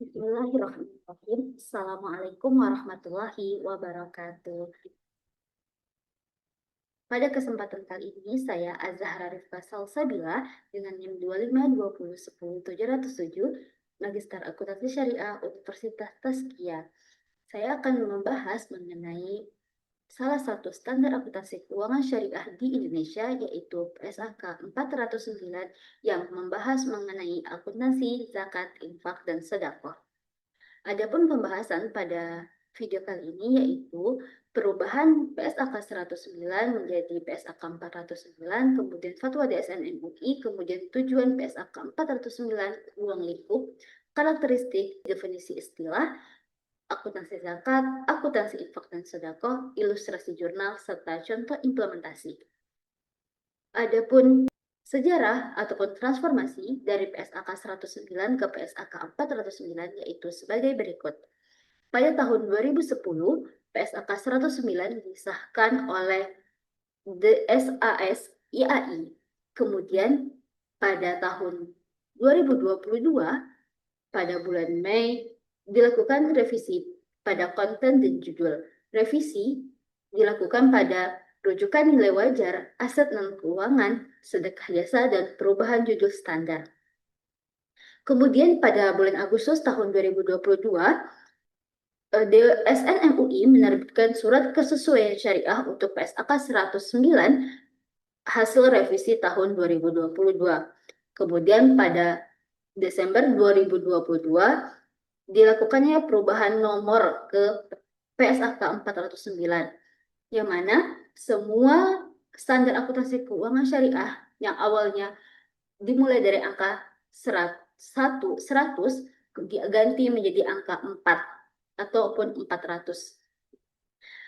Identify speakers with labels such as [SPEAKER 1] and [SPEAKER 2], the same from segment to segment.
[SPEAKER 1] Bismillahirrahmanirrahim. Assalamualaikum warahmatullahi wabarakatuh. Pada kesempatan kali ini, saya Azahra Rifka Salsabila dengan NIM 252010707, Magister Akuntansi Syariah Universitas Tazkiyah. Saya akan membahas mengenai salah satu standar akuntansi keuangan syariah di Indonesia, yaitu PSAK 409 yang membahas mengenai akuntansi, zakat, infak, dan sedekah. Adapun pembahasan pada video kali ini yaitu perubahan PSAK 109 menjadi PSAK 409, kemudian Fatwa DSN MUI, kemudian tujuan PSAK 409, ruang lingkup, karakteristik, definisi istilah, akuntansi zakat, akuntansi infak dan sedekah, ilustrasi jurnal, serta contoh implementasi. Adapun sejarah ataupun transformasi dari PSAK 109 ke PSAK 409 yaitu sebagai berikut. Pada tahun 2010, PSAK 109 disahkan oleh DSAS IAI. Kemudian pada tahun 2022, pada bulan Mei, dilakukan revisi pada konten dan judul. Revisi dilakukan pada rujukan nilai wajar, aset non-keuangan, sedekah jasa, dan perubahan judul standar. Kemudian pada bulan Agustus tahun 2022, DSN MUI menerbitkan surat kesesuaian syariah untuk PSAK 109 hasil revisi tahun 2022. Kemudian pada Desember 2022 dilakukannya perubahan nomor ke PSAK 409, yang mana semua standar akuntansi keuangan syariah yang awalnya dimulai dari angka 100 diganti menjadi angka 4 ataupun 400.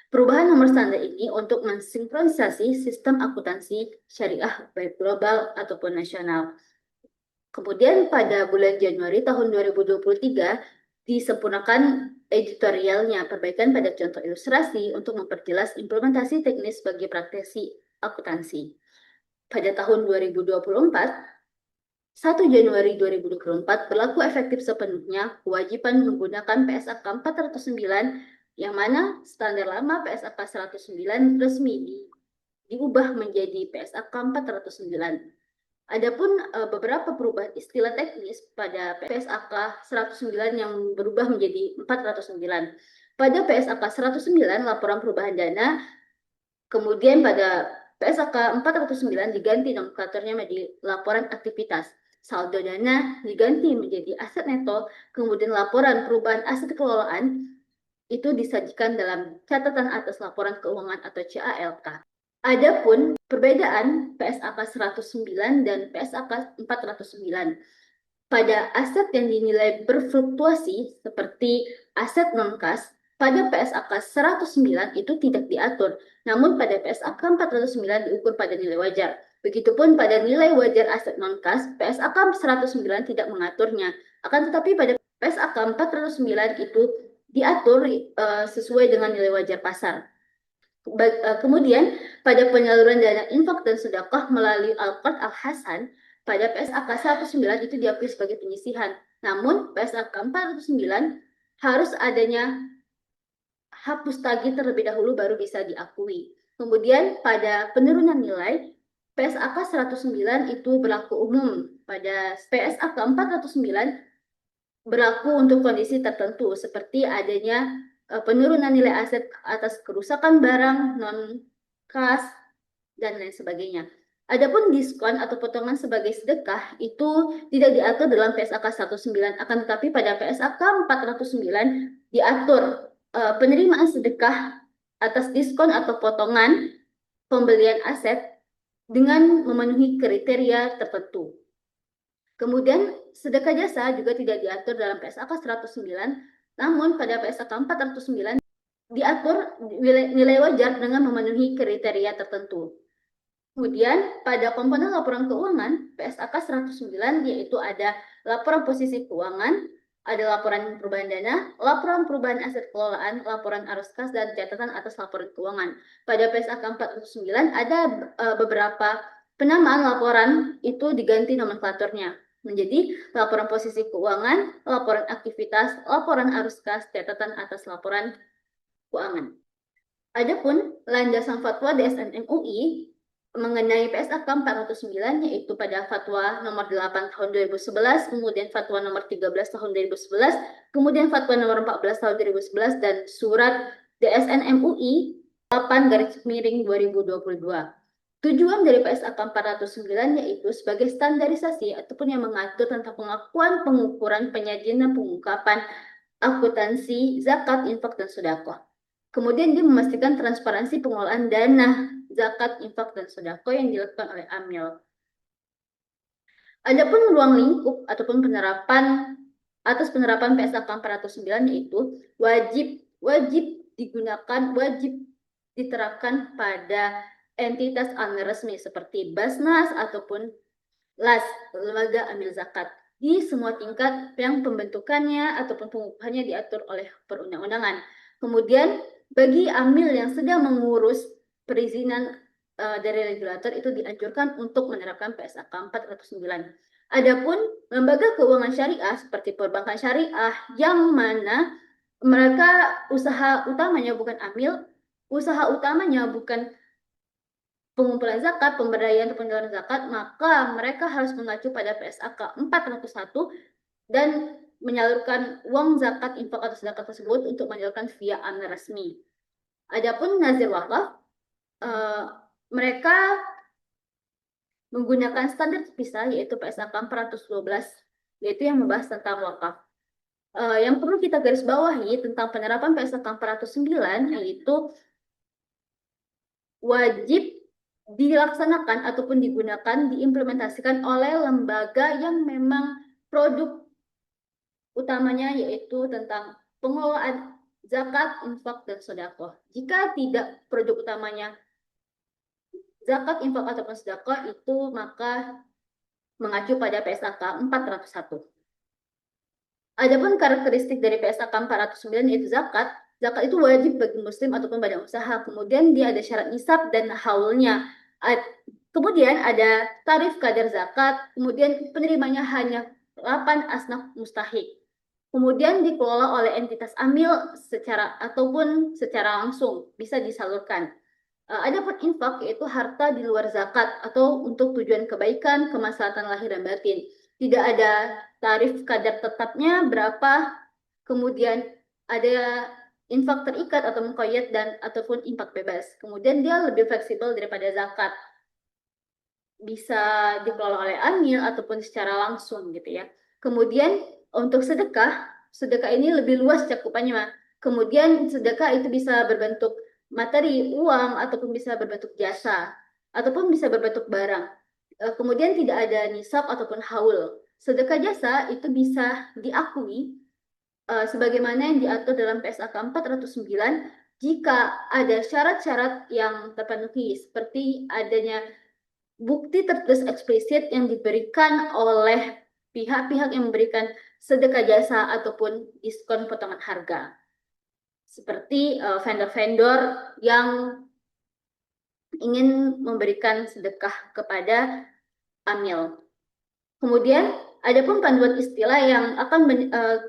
[SPEAKER 1] Perubahan nomor standar ini untuk mensinkronisasi sistem akuntansi syariah baik global ataupun nasional. Kemudian pada bulan Januari tahun 2023 disempurnakan editorialnya perbaikan pada contoh ilustrasi untuk memperjelas implementasi teknis bagi praktisi akuntansi. Pada tahun 2024, 1 Januari 2024 berlaku efektif sepenuhnya kewajiban menggunakan PSAK 409 yang mana standar lama PSAK 109 resmi diubah menjadi PSAK 409. Adapun beberapa perubahan istilah teknis pada PSAK 109 yang berubah menjadi 409. Pada PSAK 109 laporan perubahan dana, kemudian pada PSAK 409 diganti nomenklaturnya menjadi laporan aktivitas. Saldo dana diganti menjadi aset neto, kemudian laporan perubahan aset kelolaan itu disajikan dalam catatan atas laporan keuangan atau CALK. Adapun perbedaan PSAK 109 dan PSAK 409 pada aset yang dinilai berfluktuasi seperti aset non-kas, pada PSAK 109 itu tidak diatur, namun pada PSAK 409 diukur pada nilai wajar. Begitupun pada nilai wajar aset non-kas, PSAK 109 tidak mengaturnya. Akan tetapi pada PSAK 409 itu diatur sesuai dengan nilai wajar pasar. Kemudian pada penyaluran dana infak dan sedekah melalui Al-Qard Al-Hasan, pada PSAK 109 itu diakui sebagai penyisihan. Namun PSAK 409 harus adanya hapus tagih terlebih dahulu baru bisa diakui. Kemudian pada penurunan nilai, PSAK 109 itu berlaku umum. Pada PSAK 409 berlaku untuk kondisi tertentu seperti adanya penurunan nilai aset atas kerusakan barang non-kas dan lain sebagainya. Adapun diskon atau potongan sebagai sedekah itu tidak diatur dalam PSAK 109, akan tetapi pada PSAK 409 diatur penerimaan sedekah atas diskon atau potongan pembelian aset dengan memenuhi kriteria tertentu. Kemudian sedekah jasa juga tidak diatur dalam PSAK 109, namun pada PSAK 409 diatur nilai wajar dengan memenuhi kriteria tertentu. Kemudian pada komponen laporan keuangan PSAK 109 yaitu ada laporan posisi keuangan, ada laporan perubahan dana, laporan perubahan aset kelolaan, laporan arus kas, dan catatan atas laporan keuangan. Pada PSAK 409 ada beberapa penamaan laporan itu diganti nomenklaturnya. menjadi laporan posisi keuangan, laporan aktivitas, laporan arus kas, catatan atas laporan keuangan. Adapun landasan fatwa DSN MUI mengenai PSAK 409 yaitu pada fatwa nomor 8 tahun 2011, kemudian fatwa nomor 13 tahun 2011, kemudian fatwa nomor 14 tahun 2011 dan surat DSN MUI 8/2022. Tujuan dari PSAK 409 yaitu sebagai standarisasi ataupun yang mengatur tentang pengakuan, pengukuran, penyajian, dan pengungkapan akuntansi, zakat, infak, dan sedekah. Kemudian dia memastikan transparansi pengelolaan dana zakat, infak, dan sedekah yang dilakukan oleh AMIL. Adapun ruang lingkup ataupun penerapan PSAK 409 yaitu wajib diterapkan pada entitas resmi seperti Basnas ataupun LAS, lembaga amil zakat, di semua tingkat yang pembentukannya ataupun pengukuhannya diatur oleh perundang-undangan. Kemudian bagi amil yang sedang mengurus perizinan dari regulator itu dianjurkan untuk menerapkan PSAK 409. Adapun lembaga keuangan syariah seperti perbankan syariah yang mana mereka usaha utamanya bukan amil, usaha utamanya bukan pengumpulan zakat, pemberdayaan atau penyaluran zakat, maka mereka harus mengacu pada PSAK 401 dan menyalurkan uang zakat, infak, atau sedekah tersebut untuk menyalurkan via amil resmi. Adapun nazir wakaf, mereka menggunakan standar terpisah yaitu PSAK 412, yaitu yang membahas tentang wakaf. Yang perlu kita garis bawahi tentang penerapan PSAK 409 yaitu wajib dilaksanakan ataupun digunakan, diimplementasikan oleh lembaga yang memang produk utamanya yaitu tentang pengelolaan zakat, infak, dan sedekah. Jika tidak produk utamanya zakat, infak, ataupun sedekah itu maka mengacu pada PSAK 401. Adapun karakteristik dari PSAK 409 yaitu zakat. Zakat itu wajib bagi muslim ataupun badan usaha. Kemudian dia ada syarat nisab dan haulnya. Kemudian ada tarif kadar zakat. Kemudian penerimanya hanya 8 asnaf mustahik. Kemudian dikelola oleh entitas amil secara langsung bisa disalurkan. Adapun infak yaitu harta di luar zakat atau untuk tujuan kebaikan, kemaslahatan lahir dan batin. Tidak ada tarif kadar tetapnya berapa, kemudian ada infak terikat atau muqayyad dan ataupun infak bebas. Kemudian dia lebih fleksibel daripada zakat. Bisa dikelola oleh amil ataupun secara langsung gitu ya. Kemudian untuk sedekah ini lebih luas cakupannya. Kemudian sedekah itu bisa berbentuk materi, uang, ataupun bisa berbentuk jasa, ataupun bisa berbentuk barang. Kemudian tidak ada nisab ataupun haul. Sedekah jasa itu bisa diakui sebagaimana yang diatur dalam PSAK 409 jika ada syarat-syarat yang terpenuhi seperti adanya bukti tertulis eksplisit yang diberikan oleh pihak-pihak yang memberikan sedekah jasa ataupun diskon potongan harga. Seperti vendor-vendor yang ingin memberikan sedekah kepada amil. Kemudian adapun panduan istilah yang akan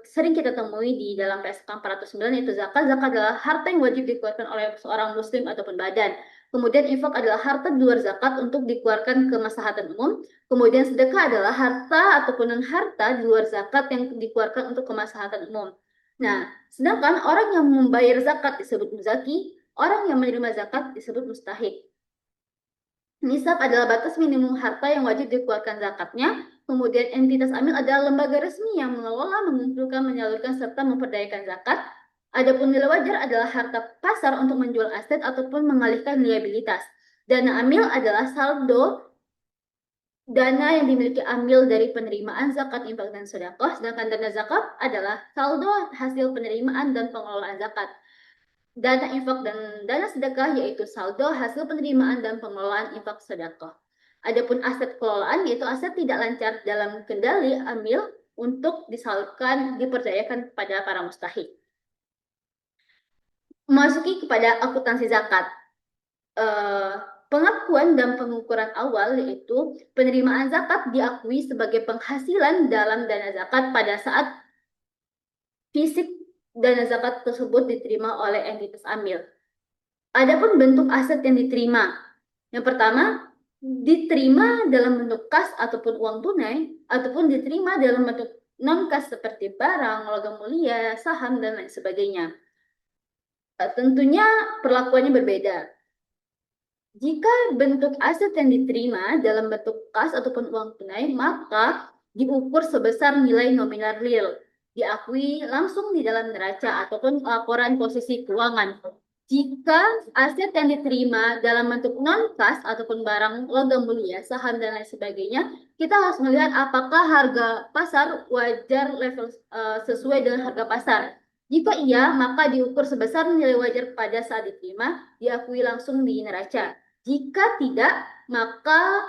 [SPEAKER 1] sering kita temui di dalam PSK 409 yaitu zakat. Zakat adalah harta yang wajib dikeluarkan oleh seorang muslim ataupun badan. Kemudian infak adalah harta di luar zakat untuk dikeluarkan ke kemaslahatan umum. Kemudian sedekah adalah harta ataupun non-harta di luar zakat yang dikeluarkan untuk kemaslahatan umum. Nah, sedangkan orang yang membayar zakat disebut muzaki, orang yang menerima zakat disebut mustahik. Nisab adalah batas minimum harta yang wajib dikeluarkan zakatnya. Kemudian entitas amil adalah lembaga resmi yang mengelola, mengumpulkan, menyalurkan, serta memperdayakan zakat. Adapun nilai wajar adalah harta pasar untuk menjual aset ataupun mengalihkan liabilitas. Dana amil adalah saldo dana yang dimiliki amil dari penerimaan zakat, infak, dan sedekah. Sedangkan dana zakat adalah saldo hasil penerimaan dan pengelolaan zakat. Dana infak dan dana sedekah yaitu saldo hasil penerimaan dan pengelolaan infak sedekah. Adapun aset kelolaan yaitu aset tidak lancar dalam kendali amil untuk disalurkan, diperdayakan kepada para mustahik. Memasuki kepada akuntansi zakat. Pengakuan dan pengukuran awal yaitu penerimaan zakat diakui sebagai penghasilan dalam dana zakat pada saat fisik dana zakat tersebut diterima oleh entitas amil. Adapun bentuk aset yang diterima. Yang pertama, diterima dalam bentuk kas ataupun uang tunai, ataupun diterima dalam bentuk non-kas seperti barang, logam mulia, saham, dan lain sebagainya. Tentunya perlakuannya berbeda. Jika bentuk aset yang diterima dalam bentuk kas ataupun uang tunai, maka diukur sebesar nilai nominal real, diakui langsung di dalam neraca ataupun laporan posisi keuangan. Jika aset yang diterima dalam bentuk non-kas ataupun barang logam mulia, saham, dan lain sebagainya, kita harus melihat apakah harga pasar wajar level sesuai dengan harga pasar. Jika iya, maka diukur sebesar nilai wajar pada saat diterima, diakui langsung di neraca. Jika tidak, maka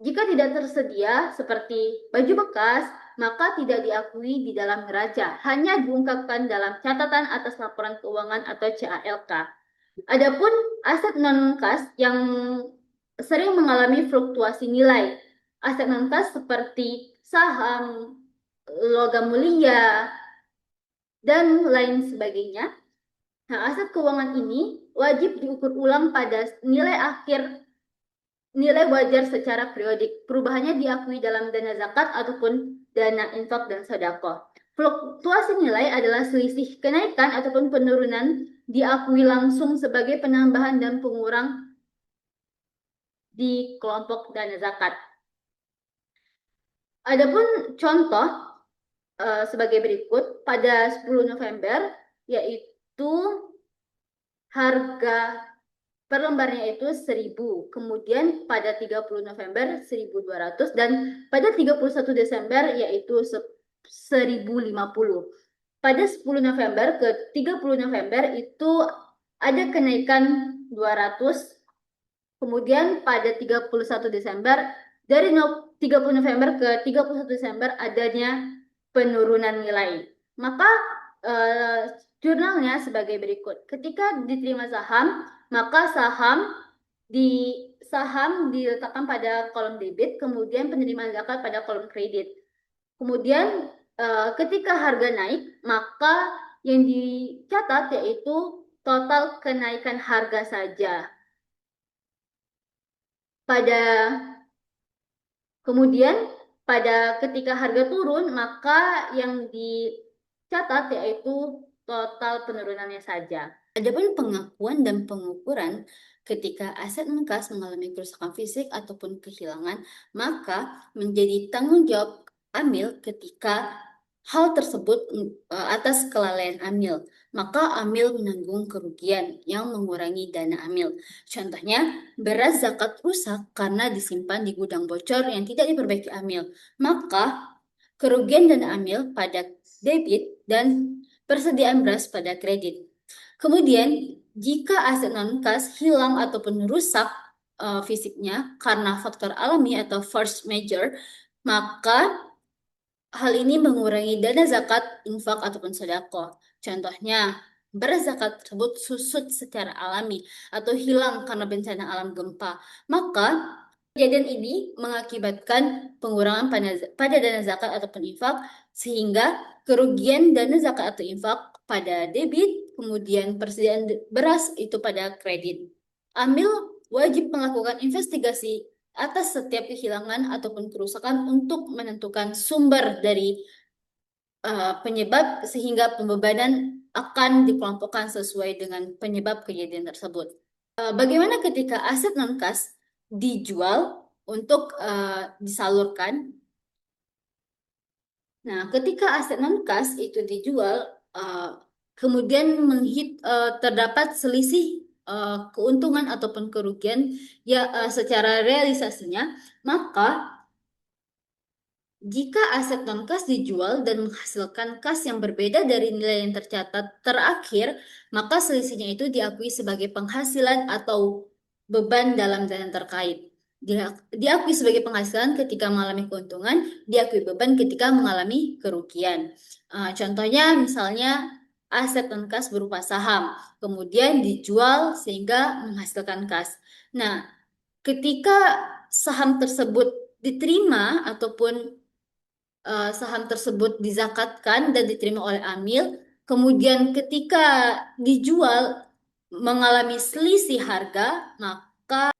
[SPEAKER 1] jika tidak tersedia seperti baju bekas, maka tidak diakui di dalam neraca, hanya diungkapkan dalam catatan atas laporan keuangan atau CALK. Adapun aset non-kas yang sering mengalami fluktuasi nilai, aset non-kas seperti saham, logam mulia, dan lain sebagainya. Nah, aset keuangan ini wajib diukur ulang pada nilai wajar secara periodik. Perubahannya diakui dalam dana zakat ataupun dana infak dan sedekah. Fluktuasi nilai adalah selisih kenaikan ataupun penurunan diakui langsung sebagai penambahan dan pengurang di kelompok dana zakat. Adapun contoh sebagai berikut, pada 10 November yaitu harga per lembarnya itu 1.000, kemudian pada 30 November 1.200, dan pada 31 Desember yaitu 1.050. Pada 10 November ke 30 November itu ada kenaikan 200, kemudian pada 31 Desember dari 30 November ke 31 Desember adanya penurunan nilai. Maka jurnalnya sebagai berikut. Ketika diterima saham, maka saham diletakkan pada kolom debit, kemudian penerimaan zakat pada kolom kredit. Kemudian ketika harga naik, maka yang dicatat yaitu total kenaikan harga saja. Kemudian pada ketika harga turun, maka yang dicatat yaitu total penurunannya saja. Adapun pengakuan dan pengukuran ketika aset non-kas mengalami kerusakan fisik ataupun kehilangan, maka menjadi tanggung jawab amil ketika hal tersebut atas kelalaian amil, maka amil menanggung kerugian yang mengurangi dana amil. Contohnya, beras zakat rusak karena disimpan di gudang bocor yang tidak diperbaiki amil, maka kerugian dana amil pada debit dan persediaan beras pada kredit. Kemudian, jika aset non-kas hilang ataupun rusak fisiknya karena faktor alami atau force majeure, maka hal ini mengurangi dana zakat, infak, ataupun sedekah. Contohnya, beras zakat tersebut susut secara alami atau hilang karena bencana alam gempa. Maka, kejadian ini mengakibatkan pengurangan pada dana zakat ataupun infak, sehingga kerugian dana zakat atau infak pada debit, kemudian persediaan beras itu pada kredit. Amil wajib melakukan investigasi atas setiap kehilangan ataupun kerusakan untuk menentukan sumber dari penyebab sehingga pembebanan akan dikelompokkan sesuai dengan penyebab kejadian tersebut. Bagaimana ketika aset non-kas dijual untuk disalurkan? Nah, ketika aset non-kas itu dijual, kemudian terdapat selisih keuntungan ataupun kerugian secara realisasinya, maka jika aset non-kas dijual dan menghasilkan kas yang berbeda dari nilai yang tercatat terakhir, maka selisihnya itu diakui sebagai penghasilan atau beban dalam dana terkait. Diakui sebagai penghasilan ketika mengalami keuntungan, diakui beban ketika mengalami kerugian. Contohnya misalnya aset non-kas berupa saham, kemudian dijual sehingga menghasilkan kas. Nah, ketika saham tersebut diterima ataupun saham tersebut dizakatkan dan diterima oleh amil, kemudian ketika dijual mengalami selisih harga, maka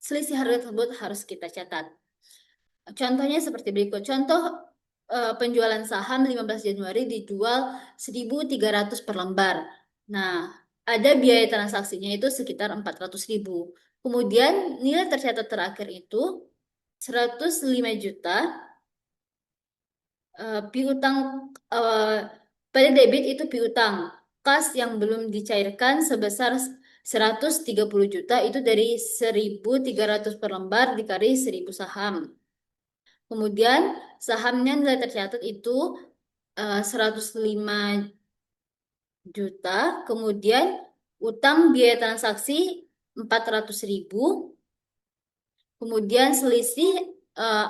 [SPEAKER 1] selisih harga tersebut harus kita catat. Contohnya seperti berikut. Contoh penjualan saham 15 Januari dijual 1.300 per lembar. Nah, ada biaya transaksinya itu sekitar 400.000. Kemudian nilai tercatat terakhir itu 105 juta piutang eh, pada debit itu piutang. Kas yang belum dicairkan sebesar 130 juta itu dari 1.300 per lembar dikali 1.000 saham. Kemudian sahamnya nilai tercatat itu 105 juta. Kemudian utang biaya transaksi 400.000. Kemudian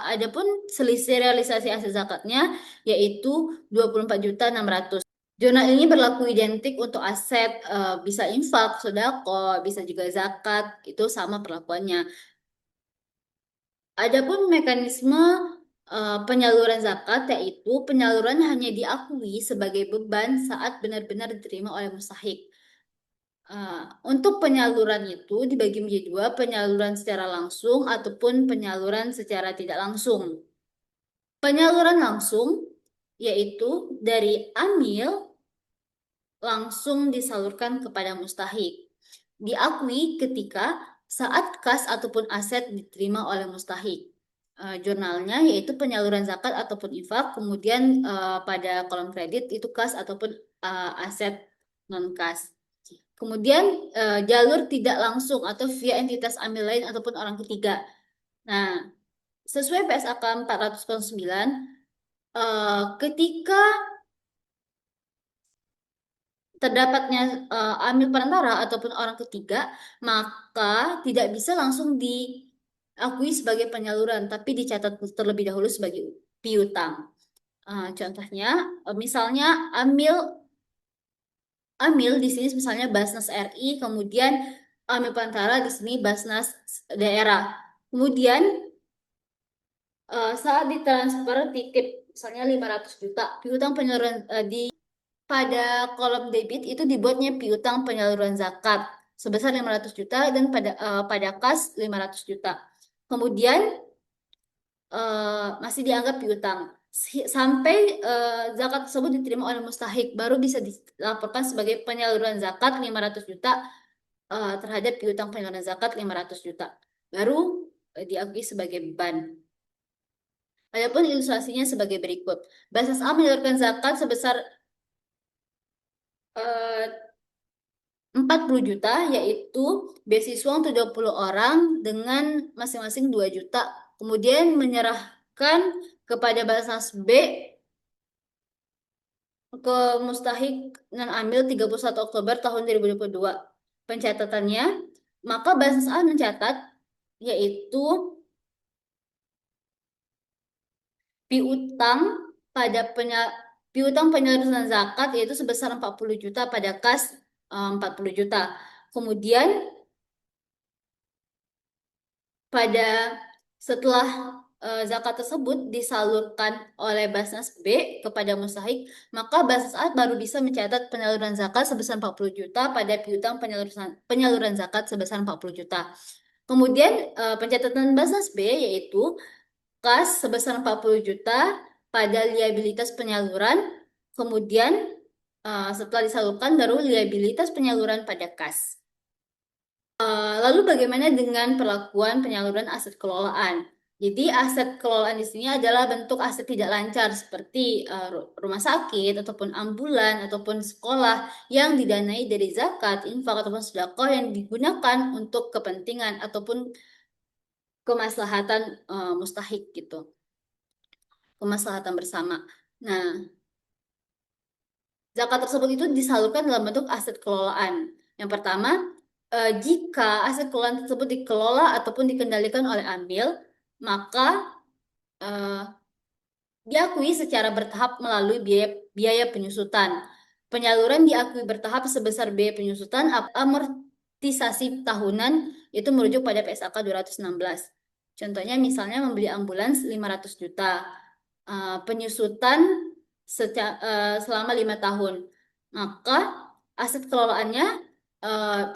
[SPEAKER 1] adapun selisih realisasi aset zakatnya yaitu 24.600. Jurnal ini berlaku identik untuk aset bisa infak, sedekah, bisa juga zakat, itu sama perlakuannya. Adapun mekanisme penyaluran zakat yaitu penyaluran hanya diakui sebagai beban saat benar-benar diterima oleh mustahik. Untuk penyaluran itu dibagi menjadi dua, penyaluran secara langsung ataupun penyaluran secara tidak langsung. Penyaluran langsung yaitu dari amil langsung disalurkan kepada mustahik. Diakui ketika saat kas ataupun aset diterima oleh mustahik. Jurnalnya yaitu penyaluran zakat ataupun infak, kemudian pada kolom kredit itu kas ataupun aset non kas. Kemudian jalur tidak langsung atau via entitas amil lain ataupun orang ketiga. Nah, sesuai PSAK 409, ketika terdapatnya amil perantara ataupun orang ketiga, maka tidak bisa langsung diakui sebagai penyaluran, tapi dicatat terlebih dahulu sebagai piutang. Contohnya, misalnya amil amil di sini misalnya Basnas RI, kemudian amil perantara di sini Basnas daerah. Kemudian saat ditransfer titip misalnya 500 juta, piutang penyaluran pada kolom debit itu dibuatnya piutang penyaluran zakat sebesar 500 juta dan pada kas 500 juta. Kemudian masih dianggap piutang sampai zakat tersebut diterima oleh mustahik, baru bisa dilaporkan sebagai penyaluran zakat 500 juta terhadap piutang penyaluran zakat 500 juta. Baru diakui sebagai beban. Adapun ilustrasinya sebagai berikut. Basnas A menyalurkan zakat sebesar 40 juta, yaitu beasiswa untuk 20 orang dengan masing-masing 2 juta. Kemudian menyerahkan kepada Basnas B ke mustahik non amil 31 Oktober tahun 2022. Pencatatannya, maka Basnas A mencatat yaitu piutang piutang penyaluran zakat yaitu sebesar 40 juta pada kas 40 juta. Kemudian setelah zakat tersebut disalurkan oleh Basnas B kepada mustahik, maka Basnas A baru bisa mencatat penyaluran zakat sebesar 40 juta pada piutang penyaluran zakat sebesar 40 juta. Kemudian pencatatan Basnas B yaitu kas sebesar 40 juta pada liabilitas penyaluran, kemudian setelah disalurkan baru liabilitas penyaluran pada kas. Lalu bagaimana dengan perlakuan penyaluran aset kelolaan? Jadi aset kelolaan di sini adalah bentuk aset tidak lancar seperti rumah sakit ataupun ambulan ataupun sekolah yang didanai dari zakat, infak ataupun sedekah yang digunakan untuk kepentingan ataupun kemaslahatan mustahik gitu, kemaslahatan bersama. Nah, zakat tersebut itu disalurkan dalam bentuk aset kelolaan. Yang pertama, jika aset kelolaan tersebut dikelola ataupun dikendalikan oleh amil, maka diakui secara bertahap melalui biaya penyusutan. Penyaluran diakui bertahap sebesar biaya penyusutan amortisasi tahunan itu merujuk pada PSAK 216. Contohnya misalnya membeli ambulans 500 juta. Penyusutan selama 5 tahun. Maka aset kelolaannya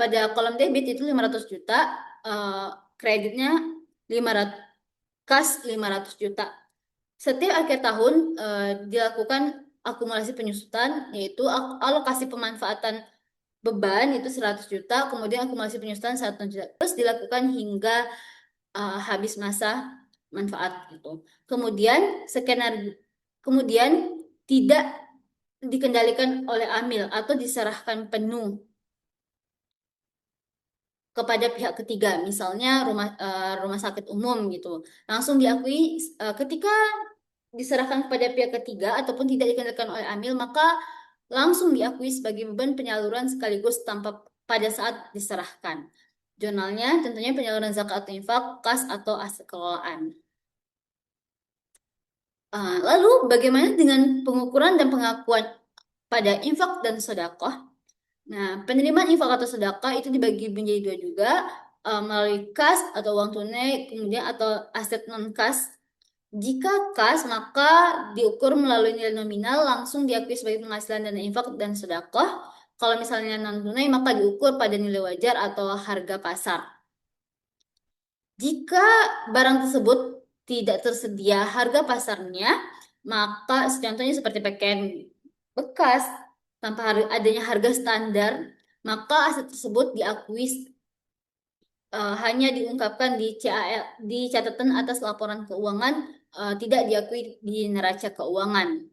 [SPEAKER 1] pada kolom debit itu 500 juta, kreditnya 500, kas 500 juta. Setiap akhir tahun dilakukan akumulasi penyusutan, yaitu alokasi pemanfaatan beban itu 100 juta, kemudian akumulasi penyusutan 1 juta. Terus dilakukan hingga habis masa manfaat gitu. Kemudian tidak dikendalikan oleh amil atau diserahkan penuh kepada pihak ketiga, misalnya rumah sakit umum gitu. Langsung diakui ketika diserahkan kepada pihak ketiga ataupun tidak dikendalikan oleh amil, maka langsung diakui sebagai beban penyaluran sekaligus tanpa pada saat diserahkan. Jurnalnya tentunya penyaluran zakat atau infak, kas atau aset kelolaan. Lalu bagaimana dengan pengukuran dan pengakuan pada infak dan sedekah? Nah, penerimaan infak atau sedekah itu dibagi menjadi dua juga, melalui kas atau uang tunai, kemudian atau aset non kas. Jika kas, maka diukur melalui nilai nominal, langsung diakui sebagai penghasilan dana infak dan sedekah. Kalau misalnya non tunai, maka diukur pada nilai wajar atau harga pasar. Jika barang tersebut tidak tersedia harga pasarnya, maka contohnya seperti pakaian bekas tanpa adanya harga standar, maka aset tersebut diakui hanya diungkapkan di CAL, di catatan atas laporan keuangan, tidak diakui di neraca keuangan.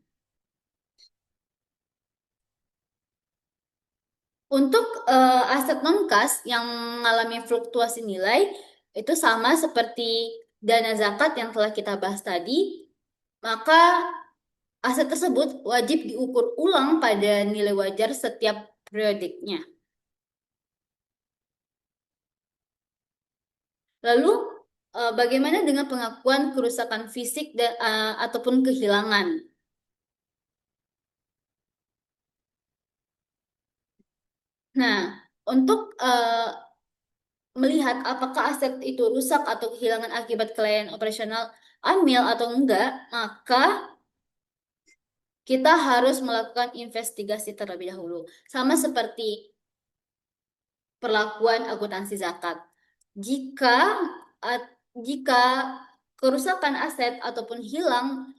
[SPEAKER 1] Untuk aset non-kas yang mengalami fluktuasi nilai, itu sama seperti dana zakat yang telah kita bahas tadi, maka aset tersebut wajib diukur ulang pada nilai wajar setiap periodiknya. Lalu, bagaimana dengan pengakuan kerusakan fisik ataupun kehilangan? Nah, untuk melihat apakah aset itu rusak atau kehilangan akibat kelalaian operasional amil atau enggak, maka kita harus melakukan investigasi terlebih dahulu. Sama seperti perlakuan akuntansi zakat. Jika jika kerusakan aset ataupun hilang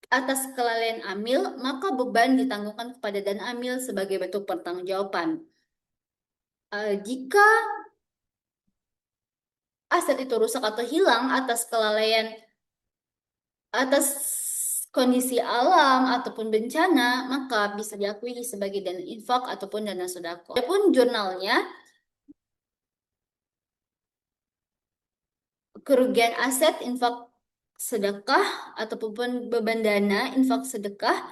[SPEAKER 1] atas kelalaian amil, maka beban ditanggungkan kepada dan amil sebagai bentuk pertanggungjawaban. Jika aset itu rusak atau hilang atas kelalaian atas kondisi alam ataupun bencana, maka bisa diakui sebagai dana infak ataupun dana sedekah. Adapun jurnalnya, kerugian aset infak sedekah ataupun beban dana infak sedekah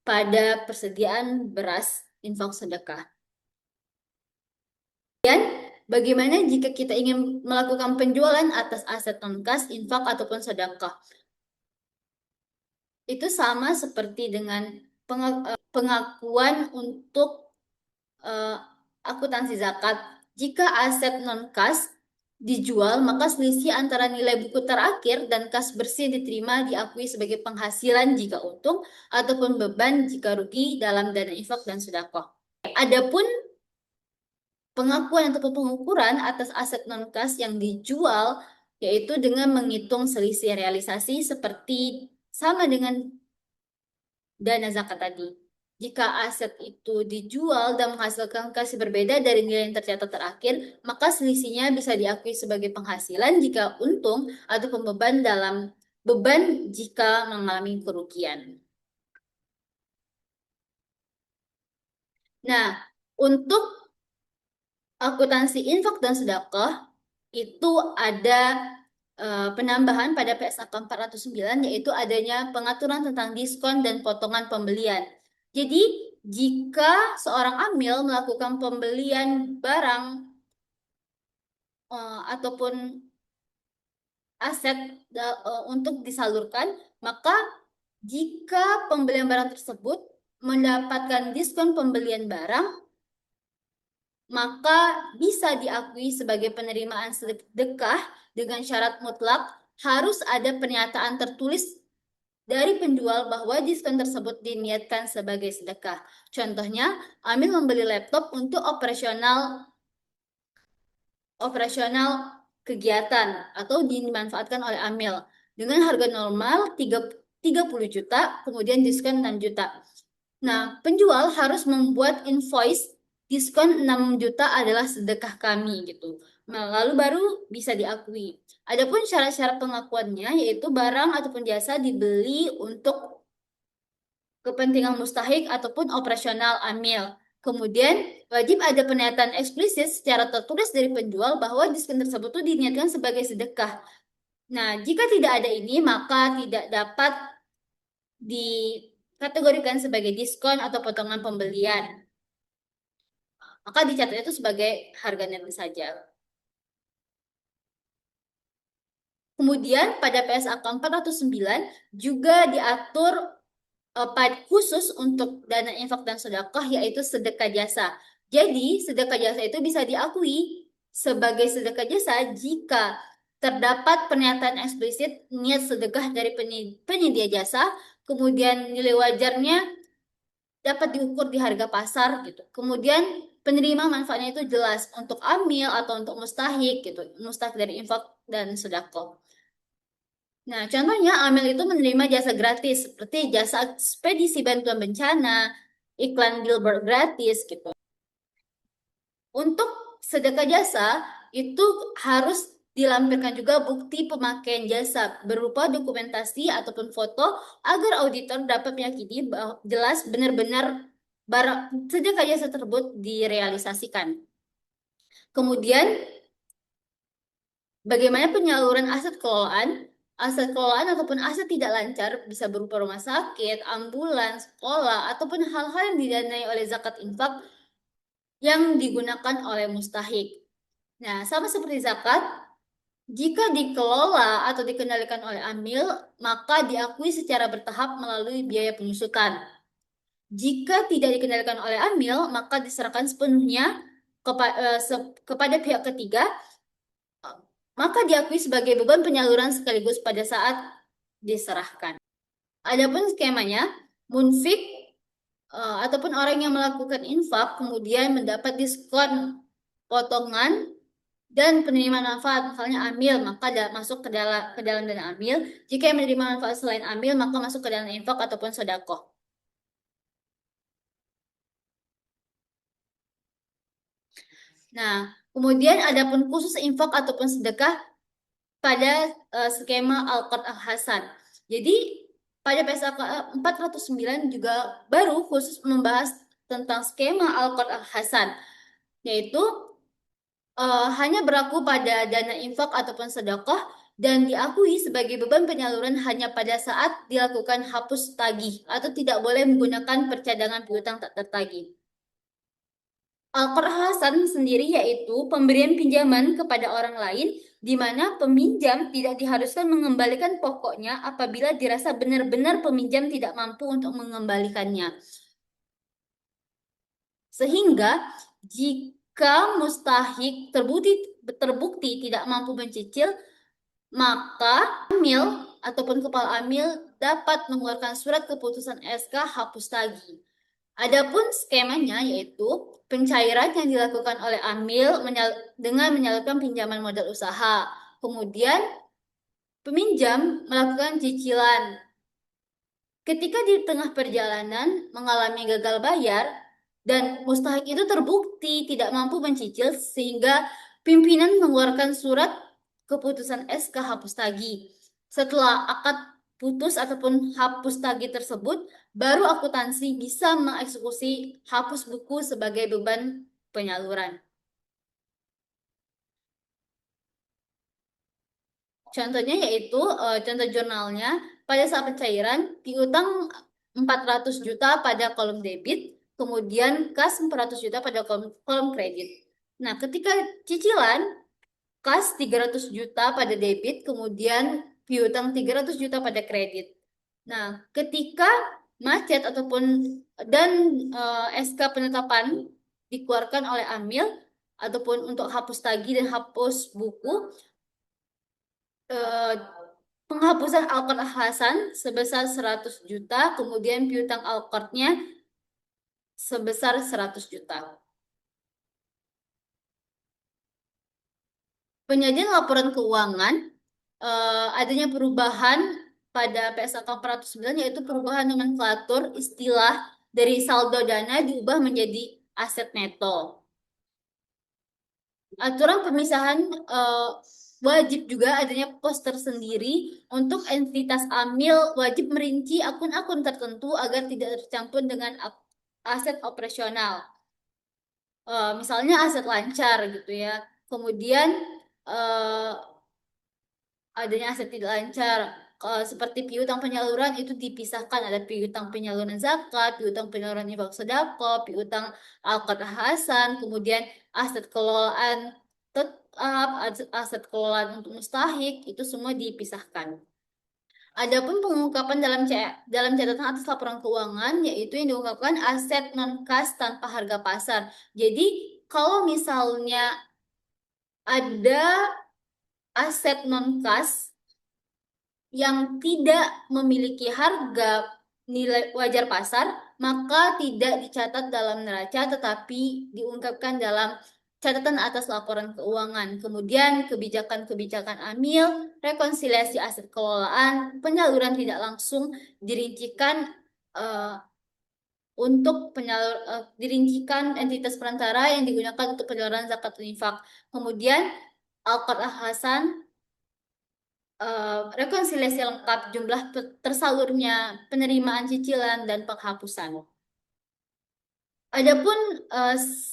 [SPEAKER 1] pada persediaan beras infak sedekah. Dan bagaimana jika kita ingin melakukan penjualan atas aset non-kas, infak ataupun sedekah? Itu sama seperti dengan pengakuan untuk akuntansi zakat. Jika aset non-kas dijual, maka selisih antara nilai buku terakhir dan kas bersih diterima diakui sebagai penghasilan jika untung ataupun beban jika rugi dalam dana infak dan sedekah. Adapun pengakuan ataupun pengukuran atas aset non-kas yang dijual, yaitu dengan menghitung selisih realisasi seperti sama dengan dana zakat tadi. Jika aset itu dijual dan menghasilkan kas berbeda dari nilai yang tercatat terakhir, maka selisihnya bisa diakui sebagai penghasilan jika untung atau beban jika mengalami kerugian. Nah, untuk akuntansi infak dan sedekah itu ada penambahan pada PSAK 409, yaitu adanya pengaturan tentang diskon dan potongan pembelian. Jadi, jika seorang amil melakukan pembelian barang ataupun aset untuk disalurkan, maka jika pembelian barang tersebut mendapatkan diskon pembelian barang, maka bisa diakui sebagai penerimaan sedekah dengan syarat mutlak harus ada pernyataan tertulis dari penjual bahwa diskon tersebut diniatkan sebagai sedekah. Contohnya, Amil membeli laptop untuk operasional kegiatan atau dimanfaatkan oleh Amil dengan harga normal 30 juta, kemudian diskon 6 juta. Nah, penjual harus membuat invoice diskon 6 juta adalah sedekah kami gitu. Nah, lalu baru bisa diakui. Adapun syarat-syarat pengakuannya yaitu barang ataupun jasa dibeli untuk kepentingan mustahik ataupun operasional Amil. Kemudian wajib ada pernyataan eksplisit secara tertulis dari penjual bahwa diskon tersebut itu diniatkan sebagai sedekah. Nah, jika tidak ada ini maka tidak dapat dikategorikan sebagai diskon atau potongan pembelian. Maka dicatat itu sebagai harga net saja. Kemudian pada PSAK 409 juga diatur khusus untuk dana infak dan sedekah yaitu sedekah jasa. Jadi sedekah jasa itu bisa diakui sebagai sedekah jasa jika terdapat pernyataan eksplisit niat sedekah dari penyedia jasa, kemudian nilai wajarnya dapat diukur di harga pasar gitu. Kemudian penerima manfaatnya itu jelas untuk amil atau untuk mustahik gitu, mustahik dari infak dan sedekah. Nah, contohnya amil itu menerima jasa gratis seperti jasa ekspedisi bantuan bencana, iklan billboard gratis gitu. Untuk sedekah jasa itu harus dilampirkan juga bukti pemakaian jasa berupa dokumentasi ataupun foto agar auditor dapat meyakini bahwa jelas benar-benar barang sedekah jasa tersebut direalisasikan. Kemudian bagaimana penyaluran aset kelolaan? Aset kelolaan ataupun aset tidak lancar bisa berupa rumah sakit, ambulans, sekolah, ataupun hal-hal yang didanai oleh zakat infak yang digunakan oleh mustahik. Nah, sama seperti zakat, jika dikelola atau dikendalikan oleh amil, maka diakui secara bertahap melalui biaya penyusutan. Jika tidak dikendalikan oleh amil, maka diserahkan sepenuhnya kepada pihak ketiga, maka diakui sebagai beban penyaluran sekaligus pada saat diserahkan. Adapun skemanya, munfik ataupun orang yang melakukan infak kemudian mendapat diskon potongan dan penerima manfaat, misalnya amil, maka masuk ke dalam dana amil. Jika yang menerima manfaat selain amil, maka masuk ke dana infak ataupun sodakoh. Nah, kemudian adapun khusus infak ataupun sedekah pada skema Al-Qard Al-Hasan. Jadi, pada PSAK 409 juga baru khusus membahas tentang skema Al-Qard Al-Hasan, yaitu hanya berlaku pada dana infak ataupun sedekah dan diakui sebagai beban penyaluran hanya pada saat dilakukan hapus tagih atau tidak boleh menggunakan percadangan piutang tak tertagih. Al-Qard Hasan sendiri yaitu pemberian pinjaman kepada orang lain di mana peminjam tidak diharuskan mengembalikan pokoknya apabila dirasa benar-benar peminjam tidak mampu untuk mengembalikannya. Sehingga jika mustahik terbukti tidak mampu mencicil, maka amil ataupun kepala amil dapat mengeluarkan surat keputusan SK hapus tagih. Adapun skemanya yaitu pencairan yang dilakukan oleh amil dengan menyalurkan pinjaman modal usaha. Kemudian peminjam melakukan cicilan. Ketika di tengah perjalanan mengalami gagal bayar dan mustahik itu terbukti tidak mampu mencicil sehingga pimpinan mengeluarkan surat keputusan SK hapus tagih. Setelah akad putus ataupun hapus tagih tersebut, baru akuntansi bisa mengeksekusi hapus buku sebagai beban penyaluran. Contohnya yaitu contoh jurnalnya pada saat pencairan piutang 400 juta pada kolom debit, kemudian kas 400 juta pada kolom kredit. Nah, ketika cicilan kas 300 juta pada debit, kemudian piutang 300 juta pada kredit. Nah, ketika macet ataupun dan SK penetapan dikeluarkan oleh Amil ataupun untuk hapus tagih dan hapus buku, eh, penghapusan Alkot Hasan sebesar 100 juta, kemudian piutang Alkotnya sebesar 100 juta. Penyajian laporan keuangan, adanya perubahan pada PSAK 409, yaitu perubahan nomenklatur istilah dari saldo dana diubah menjadi aset neto. Aturan pemisahan, wajib juga adanya pos tersendiri untuk entitas amil, wajib merinci akun-akun tertentu agar tidak tercampur dengan aset operasional. Misalnya aset lancar gitu ya. Kemudian eh, adanya aset tidak lancar, seperti piutang penyaluran itu dipisahkan, ada piutang penyaluran zakat, piutang penyaluran infak sedekah, piutang alqad hasan, kemudian aset kelolaan tetap, aset kelolaan untuk mustahik itu semua dipisahkan. Adapun pengungkapan dalam catatan atas laporan keuangan, yaitu yang diungkapkan aset non kas tanpa harga pasar. Jadi kalau misalnya ada aset non kas yang tidak memiliki harga nilai wajar pasar, maka tidak dicatat dalam neraca tetapi diungkapkan dalam catatan atas laporan keuangan. Kemudian kebijakan-kebijakan amil, rekonsiliasi aset kelolaan, penyaluran tidak langsung dirincikan, eh, dirincikan entitas perantara yang digunakan untuk penyaluran zakat dan infak. Kemudian Alqad Hasan, rekonsiliasi lengkap jumlah tersalurnya penerimaan cicilan dan penghapusan. Adapun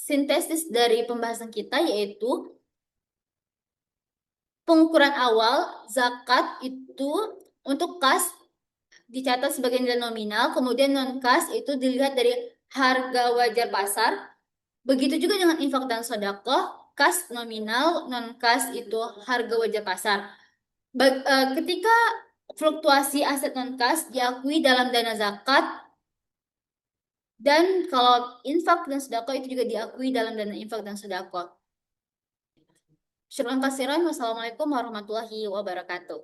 [SPEAKER 1] sintesis dari pembahasan kita yaitu pengukuran awal zakat itu untuk kas dicatat sebagai nilai nominal, kemudian non kas itu dilihat dari harga wajar pasar. Begitu juga dengan infak dan sedekah, kas nominal, non kas itu harga wajar pasar. Ketika fluktuasi aset non-kas diakui dalam dana zakat, dan kalau infak dan sedekah itu juga diakui dalam dana infak dan sedekah. Syukran kasiran. Wassalamualaikum warahmatullahi wabarakatuh.